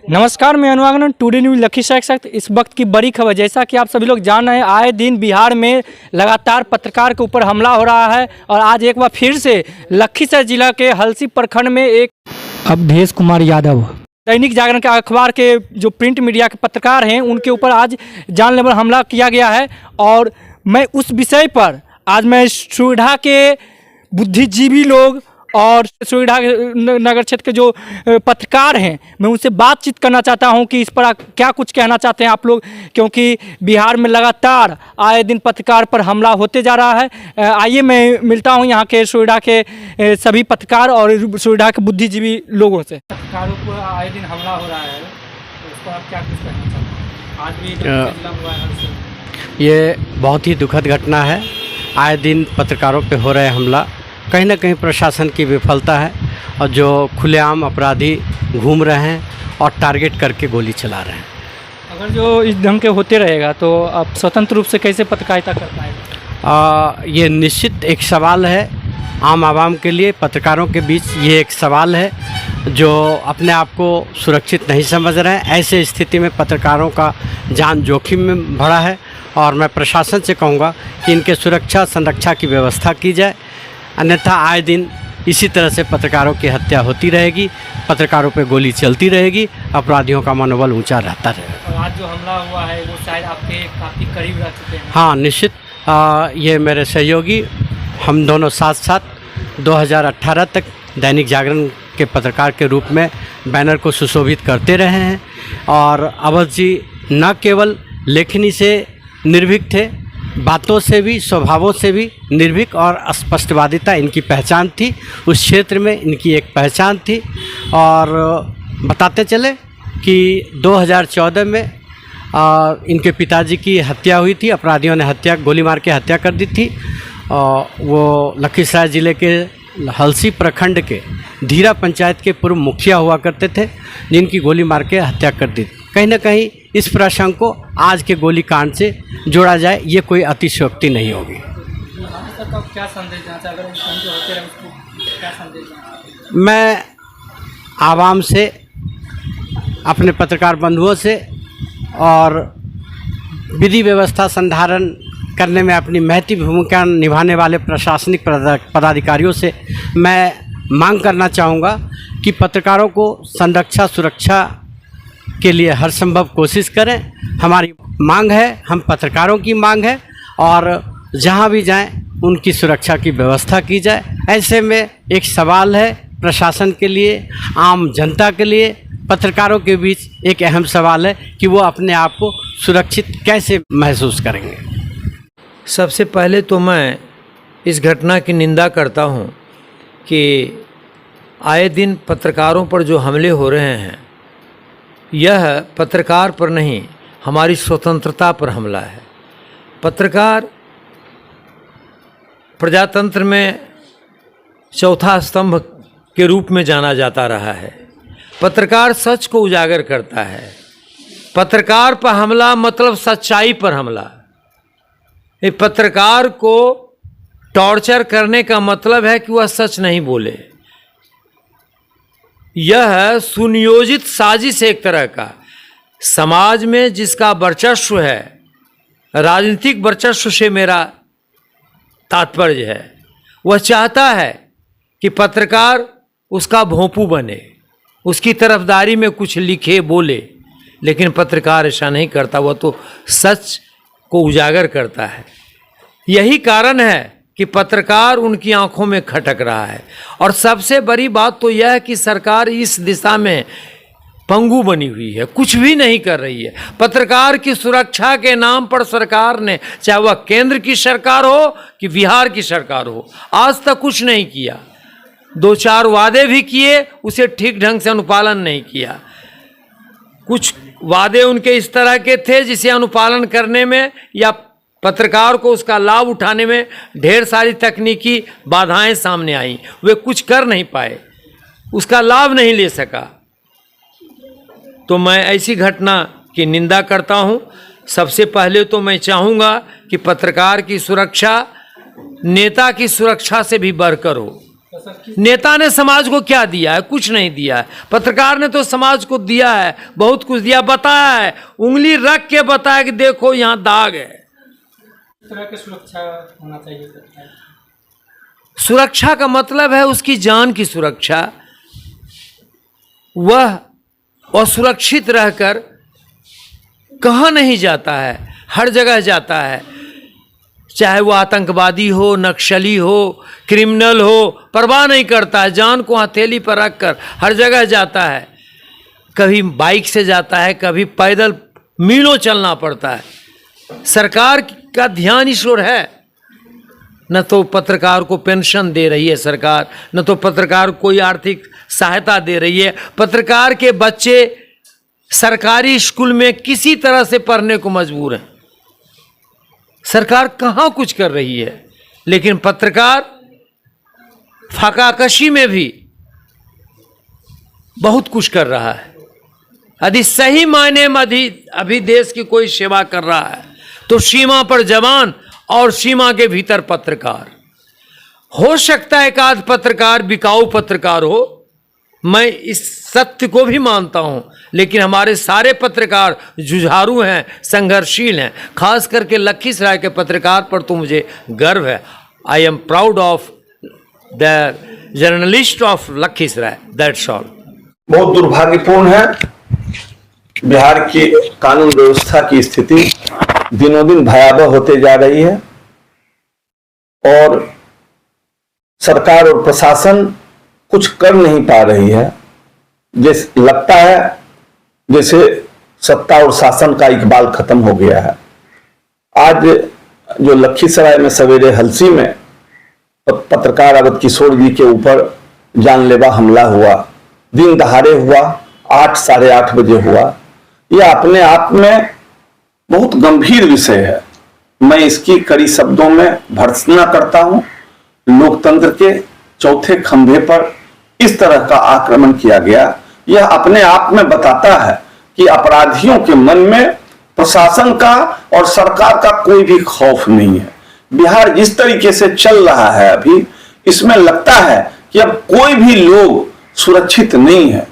नमस्कार, मैं अनुवागन today news Lakhisarai के साथ इस वक्त की बड़ी खबर। जैसा कि आप सभी लोग जान रहे हैं, आए दिन बिहार में लगातार पत्रकार के ऊपर हमला हो रहा है और आज एक बार फिर से लखीसराय जिला के हलसी प्रखंड में एक अवधेश कुमार यादव दैनिक जागरण के अखबार के जो प्रिंट मीडिया के पत्रकार हैं उनके ऊपर आज जानलेवा हमला किया गया है। और मैं उस विषय पर आज मैं सुविधा के बुद्धिजीवी लोग और सुविधा नगर क्षेत्र के जो पत्रकार हैं मैं उनसे बातचीत करना चाहता हूं कि इस पर क्या कुछ कहना चाहते हैं आप लोग, क्योंकि बिहार में लगातार आए दिन पत्रकार पर हमला होते जा रहा है। आइए मैं मिलता हूं यहां के सुविधा के सभी पत्रकार और सुविधा के बुद्धिजीवी लोगों से। पत्रकारों पर आए दिन हमला हो रहा है, तो उस पर आप क्या कुछ कहना चाहते हैं? आज भी हुआ है। ये बहुत ही दुखद घटना है। आए दिन पत्रकारों पे हो रहे हमला कहीं ना कहीं प्रशासन की विफलता है और जो खुलेआम अपराधी घूम रहे हैं और टारगेट करके गोली चला रहे हैं। अगर जो इस ढंग के होते रहेगा तो आप स्वतंत्र रूप से कैसे पत्रकारिता कर पाएंगे? ये निश्चित एक सवाल है आम आवाम के लिए, पत्रकारों के बीच ये एक सवाल है जो अपने आप को सुरक्षित नहीं समझ रहे हैं। ऐसे स्थिति में पत्रकारों का जान जोखिम में भरा है और मैं प्रशासन से कहूँगा कि इनके सुरक्षा संरक्षा की व्यवस्था की जाए, अन्यथा आए दिन इसी तरह से पत्रकारों की हत्या होती रहेगी, पत्रकारों पे गोली चलती रहेगी, अपराधियों का मनोबल ऊंचा रहता रहेगा। और आज जो हमला हुआ है वो शायद आपके काफ़ी करीब रह चुके हैं। हाँ निश्चित, ये मेरे सहयोगी, हम दोनों साथ साथ 2018 तक दैनिक जागरण के पत्रकार के रूप में बैनर को सुशोभित करते रहे हैं और अवध जी न केवल लेखनी से निर्भीक थे, बातों से भी स्वभावों से भी निर्भीक और स्पष्टवादिता इनकी पहचान थी। उस क्षेत्र में इनकी एक पहचान थी। और बताते चले कि 2014 में इनके पिताजी की हत्या हुई थी, अपराधियों ने गोली मार के हत्या कर दी थी। वो लखीसराय ज़िले के हलसी प्रखंड के धीरा पंचायत के पूर्व मुखिया हुआ करते थे, जिनकी गोली मार के हत्या कर दी। कहीं ना कहीं इस प्रसंग को आज के गोलीकांड से जोड़ा जाए, ये कोई अतिशयोक्ति नहीं होगी। क्या संदेश देना चाहिए? अगर जो होते रहे उसको क्या संदेश देना? मैं आवाम से, अपने पत्रकार बंधुओं से और विधि व्यवस्था संधारण करने में अपनी महती भूमिका निभाने वाले प्रशासनिक पदाधिकारियों से मैं मांग करना चाहूँगा कि पत्रकारों को संरक्षा सुरक्षा के लिए हर संभव कोशिश करें। हमारी मांग है, हम पत्रकारों की मांग है, और जहां भी जाएं उनकी सुरक्षा की व्यवस्था की जाए। ऐसे में एक सवाल है प्रशासन के लिए, आम जनता के लिए, पत्रकारों के बीच एक अहम सवाल है कि वो अपने आप को सुरक्षित कैसे महसूस करेंगे। सबसे पहले तो मैं इस घटना की निंदा करता हूं कि आए दिन पत्रकारों पर जो हमले हो रहे हैं, यह पत्रकार पर नहीं, हमारी स्वतंत्रता पर हमला है। पत्रकार प्रजातंत्र में चौथा स्तंभ के रूप में जाना जाता रहा है। पत्रकार सच को उजागर करता है। पत्रकार पर हमला मतलब सच्चाई पर हमला। ये पत्रकार को टॉर्चर करने का मतलब है कि वह सच नहीं बोले। यह सुनियोजित साजिश एक तरह का, समाज में जिसका वर्चस्व है, राजनीतिक वर्चस्व से मेरा तात्पर्य है, वह चाहता है कि पत्रकार उसका भोंपू बने, उसकी तरफदारी में कुछ लिखे बोले, लेकिन पत्रकार ऐसा नहीं करता, वह तो सच को उजागर करता है। यही कारण है कि पत्रकार उनकी आंखों में खटक रहा है। और सबसे बड़ी बात तो यह है कि सरकार इस दिशा में पंगु बनी हुई है, कुछ भी नहीं कर रही है। पत्रकार की सुरक्षा के नाम पर सरकार ने, चाहे वह केंद्र की सरकार हो कि बिहार की सरकार हो, आज तक कुछ नहीं किया। 2-4 वादे भी किए, उसे ठीक ढंग से अनुपालन नहीं किया। कुछ वादे उनके इस तरह के थे जिसे अनुपालन करने में या पत्रकार को उसका लाभ उठाने में ढेर सारी तकनीकी बाधाएं सामने आईं, वे कुछ कर नहीं पाए, उसका लाभ नहीं ले सका। तो मैं ऐसी घटना की निंदा करता हूं। सबसे पहले तो मैं चाहूँगा कि पत्रकार की सुरक्षा नेता की सुरक्षा से भी बढ़कर हो। नेता ने समाज को क्या दिया है? कुछ नहीं दिया है। पत्रकार ने तो समाज को दिया है, बहुत कुछ दिया, बताया है, उंगली रख के बताया कि देखो यहाँ दाग है। इस तरह की सुरक्षा होना चाहिए। सुरक्षा का मतलब है उसकी जान की सुरक्षा। वह असुरक्षित रहकर कहाँ नहीं जाता है, हर जगह जाता है, चाहे वो आतंकवादी हो, नक्सली हो, क्रिमिनल हो, परवाह नहीं करता है, जान को हथेली पर रखकर हर जगह जाता है। कभी बाइक से जाता है, कभी पैदल मीलों चलना पड़ता है। सरकार का ध्यान इस ओर है। न तो पत्रकार को पेंशन दे रही है सरकार, न तो पत्रकार को कोई आर्थिक सहायता दे रही है। पत्रकार के बच्चे सरकारी स्कूल में किसी तरह से पढ़ने को मजबूर हैं। सरकार कहाँ कुछ कर रही है, लेकिन पत्रकार फाकाकशी में भी बहुत कुछ कर रहा है। यदि सही मायने में अभी देश की कोई सेवा कर रहा है तो सीमा पर जवान और सीमा के भीतर पत्रकार। हो सकता है एक आध पत्रकार बिकाऊ पत्रकार हो, मैं इस सत्य को भी मानता हूं, लेकिन हमारे सारे पत्रकार जुझारू हैं, संघर्षशील हैं। खास करके लखीसराय के पत्रकार पर तो मुझे गर्व है। I am proud of the journalist of Lakhisarai, that's all. बहुत दुर्भाग्यपूर्ण है, बिहार की कानून व्यवस्था की स्थिति दिनों दिन भयावह होते जा रही है और सरकार और प्रशासन कुछ कर नहीं पा रही है। जैसे लगता है जैसे सत्ता और शासन का इकबाल खत्म हो गया है। आज जो लखीसराय में सवेरे हलसी में पत्रकार अवध किशोर जी के ऊपर जानलेवा हमला हुआ, दिन दहाड़े हुआ, 8 साढ़े 8 बजे हुआ, यह अपने आप में बहुत गंभीर विषय है। मैं इसकी कड़ी शब्दों में भर्त्सना करता हूं। लोकतंत्र के चौथे खंभे पर इस तरह का आक्रमण किया गया, यह अपने आप में बताता है कि अपराधियों के मन में प्रशासन का और सरकार का कोई भी खौफ नहीं है। बिहार जिस तरीके से चल रहा है अभी, इसमें लगता है कि अब कोई भी लोग सुरक्षित नहीं है।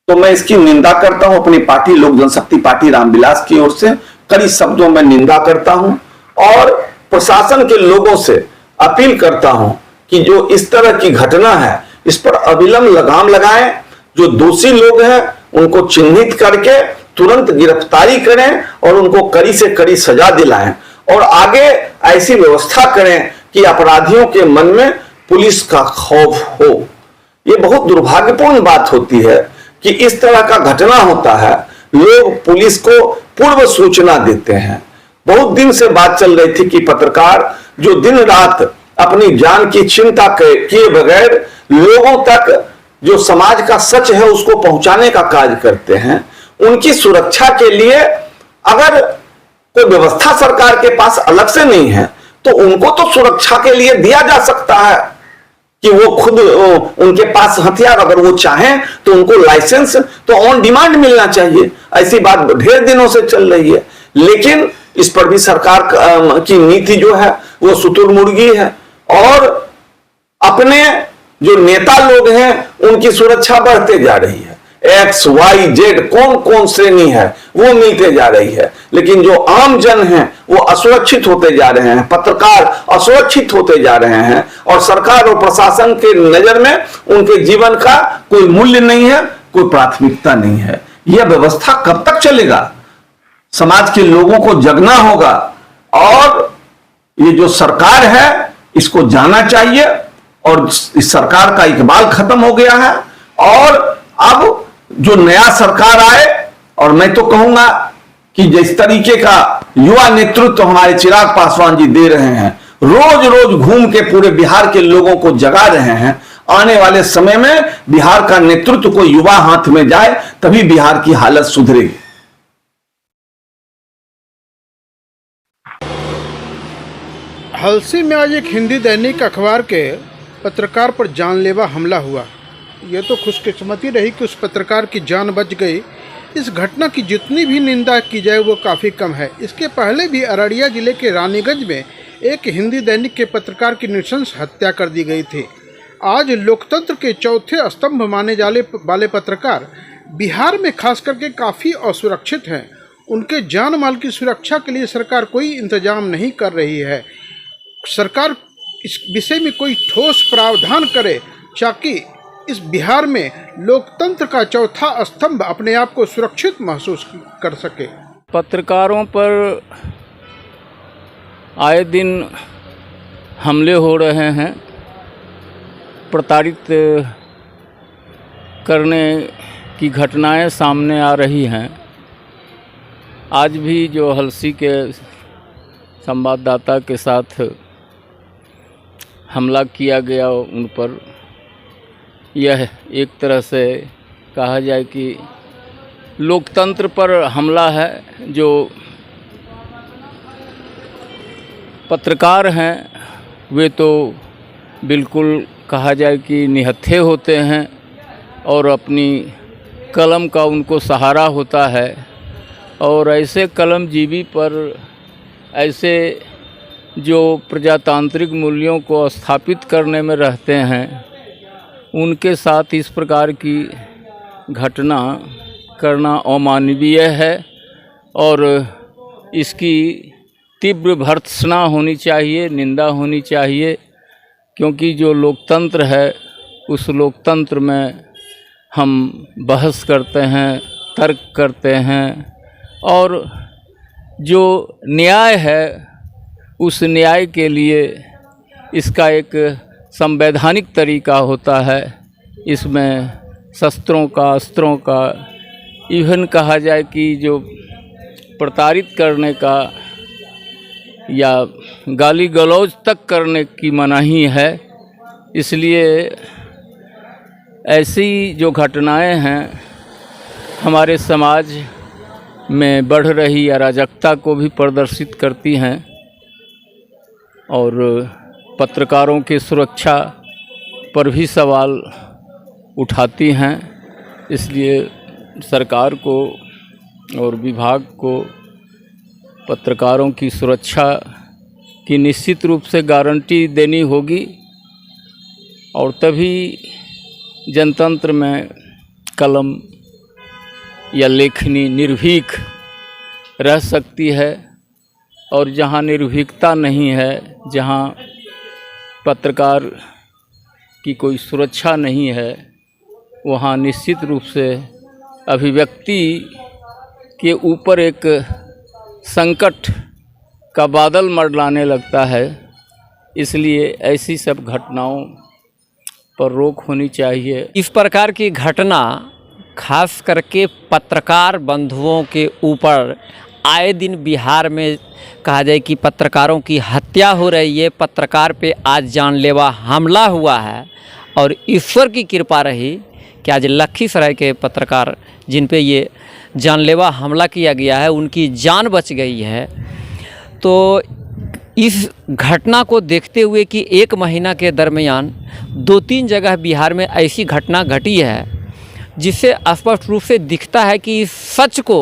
तो मैं इसकी निंदा करता हूं, अपनी पार्टी लोक जनशक्ति पार्टी रामविलास की ओर से कड़ी शब्दों में निंदा करता हूं और प्रशासन के लोगों से अपील करता हूं कि जो इस तरह की घटना है इस पर अविलंब लगाम लगाएं। जो दोषी लोग हैं उनको चिन्हित करके तुरंत गिरफ्तारी करें और उनको कड़ी से कड़ी सजा दिलाएं और आगे ऐसी व्यवस्था करें कि अपराधियों के मन में पुलिस का खौफ हो। ये बहुत दुर्भाग्यपूर्ण बात होती है कि इस तरह का घटना होता है, लोग पुलिस को पूर्व सूचना देते हैं। बहुत दिन से बात चल रही थी कि पत्रकार जो दिन रात अपनी जान की चिंता किए बगैर लोगों तक जो समाज का सच है उसको पहुंचाने का कार्य करते हैं, उनकी सुरक्षा के लिए अगर कोई व्यवस्था सरकार के पास अलग से नहीं है तो उनको तो सुरक्षा के लिए दिया जा सकता है कि वो खुद उनके पास हथियार, अगर वो चाहें तो उनको लाइसेंस तो ऑन डिमांड मिलना चाहिए। ऐसी बात ढेर दिनों से चल रही है, लेकिन इस पर भी सरकार की नीति जो है वो शुतुरमुर्गी है और अपने जो नेता लोग हैं उनकी सुरक्षा बढ़ते जा रही है। एक्स वाई जेड कौन कौन श्रेणी है वो मिलते जा रही है, लेकिन जो आम जन हैं वो असुरक्षित होते जा रहे हैं, पत्रकार असुरक्षित होते जा रहे हैं और सरकार और प्रशासन के नजर में उनके जीवन का कोई मूल्य नहीं है, कोई प्राथमिकता नहीं है। यह व्यवस्था कब तक चलेगा? समाज के लोगों को जगना होगा और ये जो सरकार है इसको जाना चाहिए और इस सरकार का इकबाल खत्म हो गया है और अब जो नया सरकार आए, और मैं तो कहूंगा कि जिस तरीके का युवा नेतृत्व हमारे चिराग पासवान जी दे रहे हैं, रोज रोज घूम के पूरे बिहार के लोगों को जगा रहे हैं, आने वाले समय में बिहार का नेतृत्व को युवा हाथ में जाए तभी बिहार की हालत सुधरेगी। हलसी में आज एक हिंदी दैनिक अखबार के पत्रकार पर जानलेवा हमला हुआ। यह तो खुशकिस्मती रही कि उस पत्रकार की जान बच गई। इस घटना की जितनी भी निंदा की जाए वो काफ़ी कम है। इसके पहले भी अररिया जिले के रानीगंज में एक हिंदी दैनिक के पत्रकार की नृशंस हत्या कर दी गई थी। आज लोकतंत्र के चौथे स्तंभ माने जाने वाले पत्रकार बिहार में खास करके काफ़ी असुरक्षित हैं। उनके जान माल की सुरक्षा के लिए सरकार कोई इंतजाम नहीं कर रही है। सरकार इस विषय में कोई ठोस प्रावधान करे ताकि इस बिहार में लोकतंत्र का चौथा स्तंभ अपने आप को सुरक्षित महसूस कर सके। पत्रकारों पर आए दिन हमले हो रहे हैं, प्रताड़ित करने की घटनाएं सामने आ रही हैं। आज भी जो हलसी के संवाददाता के साथ हमला किया गया उन पर, यह एक तरह से कहा जाए कि लोकतंत्र पर हमला है। जो पत्रकार हैं वे तो बिल्कुल कहा जाए कि निहत्थे होते हैं और अपनी कलम का उनको सहारा होता है, और ऐसे कलमजीवी पर, ऐसे जो प्रजातांत्रिक मूल्यों को स्थापित करने में रहते हैं, उनके साथ इस प्रकार की घटना करना अमानवीय है और इसकी तीव्र भर्त्सना होनी चाहिए, निंदा होनी चाहिए। क्योंकि जो लोकतंत्र है उस लोकतंत्र में हम बहस करते हैं, तर्क करते हैं, और जो न्याय है उस न्याय के लिए इसका एक संवैधानिक तरीका होता है। इसमें शस्त्रों का, अस्त्रों का, इवन कहा जाए कि जो प्रताड़ित करने का या गाली गलौज तक करने की मनाही है। इसलिए ऐसी जो घटनाएं हैं हमारे समाज में बढ़ रही अराजकता को भी प्रदर्शित करती हैं और पत्रकारों की सुरक्षा पर भी सवाल उठाती हैं। इसलिए सरकार को और विभाग को पत्रकारों की सुरक्षा की निश्चित रूप से गारंटी देनी होगी, और तभी जनतंत्र में कलम या लेखनी निर्भीक रह सकती है। और जहाँ निर्भीकता नहीं है, जहाँ पत्रकार की कोई सुरक्षा नहीं है, वहाँ निश्चित रूप से अभिव्यक्ति के ऊपर एक संकट का बादल मंडराने लगता है। इसलिए ऐसी सब घटनाओं पर रोक होनी चाहिए। इस प्रकार की घटना खास करके पत्रकार बंधुओं के ऊपर आए दिन बिहार में कहा जाए कि पत्रकारों की हत्या हो रही है। पत्रकार पे आज जानलेवा हमला हुआ है और ईश्वर की कृपा रही कि आज लखीसराय के पत्रकार जिन पे ये जानलेवा हमला किया गया है उनकी जान बच गई है। तो इस घटना को देखते हुए कि एक महीना के दरमियान 2-3 जगह बिहार में ऐसी घटना घटी है जिससे स्पष्ट रूप से दिखता है कि इस सच को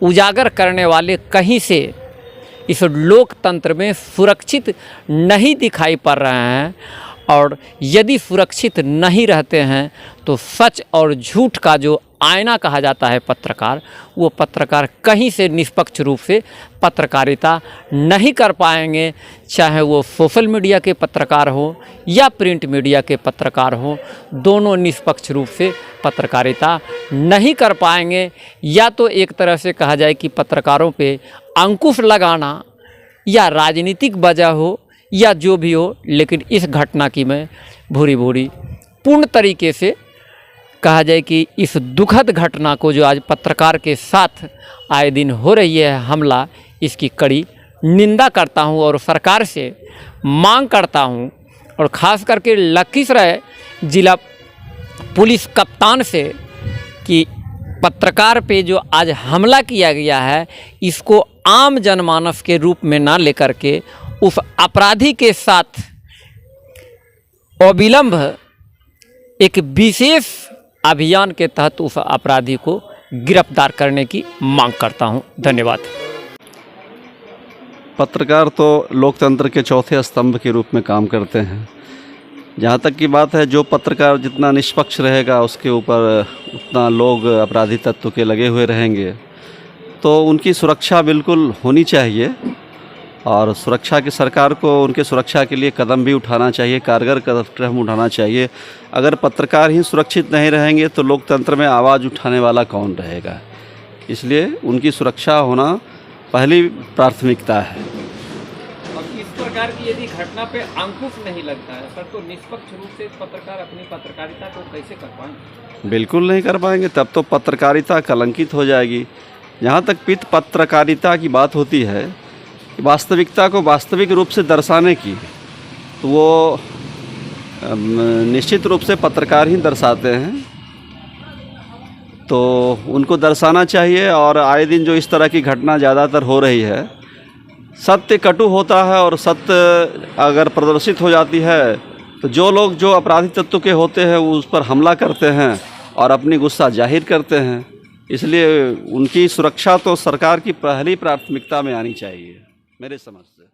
उजागर करने वाले कहीं से इस लोकतंत्र में सुरक्षित नहीं दिखाई पड़ रहे हैं। और यदि सुरक्षित नहीं रहते हैं तो सच और झूठ का जो आईना कहा जाता है पत्रकार, वो पत्रकार कहीं से निष्पक्ष रूप से पत्रकारिता नहीं कर पाएंगे। चाहे वो सोशल मीडिया के पत्रकार हो या प्रिंट मीडिया के पत्रकार हो, दोनों निष्पक्ष रूप से पत्रकारिता नहीं कर पाएंगे। या तो एक तरह से कहा जाए कि पत्रकारों पे अंकुश लगाना या राजनीतिक वजह हो या जो भी हो, लेकिन इस घटना की मैं भूरी पूर्ण तरीके से कहा जाए कि इस दुखद घटना को जो आज पत्रकार के साथ आए दिन हो रही है हमला, इसकी कड़ी निंदा करता हूं और सरकार से मांग करता हूं, और ख़ास करके लखीसराय जिला पुलिस कप्तान से कि पत्रकार पे जो आज हमला किया गया है इसको आम जनमानस के रूप में ना लेकर के उस अपराधी के साथ अविलंब एक विशेष अभियान के तहत उस अपराधी को गिरफ्तार करने की मांग करता हूं। धन्यवाद। पत्रकार तो लोकतंत्र के चौथे स्तंभ के रूप में काम करते हैं। जहाँ तक की बात है, जो पत्रकार जितना निष्पक्ष रहेगा उसके ऊपर उतना लोग अपराधी तत्व के लगे हुए रहेंगे, तो उनकी सुरक्षा बिल्कुल होनी चाहिए। और सुरक्षा की सरकार को उनके सुरक्षा के लिए कदम भी उठाना चाहिए, कारगर कदम उठाना चाहिए। अगर पत्रकार ही सुरक्षित नहीं रहेंगे तो लोकतंत्र में आवाज़ उठाने वाला कौन रहेगा? इसलिए उनकी सुरक्षा होना पहली प्राथमिकता है। और इस प्रकार की यदि घटना पे अंकुश नहीं लगता है सर, तो निष्पक्ष रूप से पत्रकार अपनी पत्रकारिता को कैसे कर पाएंगे? बिल्कुल नहीं कर पाएंगे, तब तो पत्रकारिता कलंकित हो जाएगी। जहाँ तक पत्रकारिता की बात होती है, वास्तविकता को वास्तविक रूप से दर्शाने की, तो वो निश्चित रूप से पत्रकार ही दर्शाते हैं, तो उनको दर्शाना चाहिए। और आए दिन जो इस तरह की घटना ज़्यादातर हो रही है, सत्य कटु होता है और सत्य अगर प्रदर्शित हो जाती है तो जो लोग जो अपराधी तत्व के होते हैं वो उस पर हमला करते हैं और अपनी गुस्सा जाहिर करते हैं। इसलिए उनकी सुरक्षा तो सरकार की पहली प्राथमिकता में आनी चाहिए मेरे समझ से।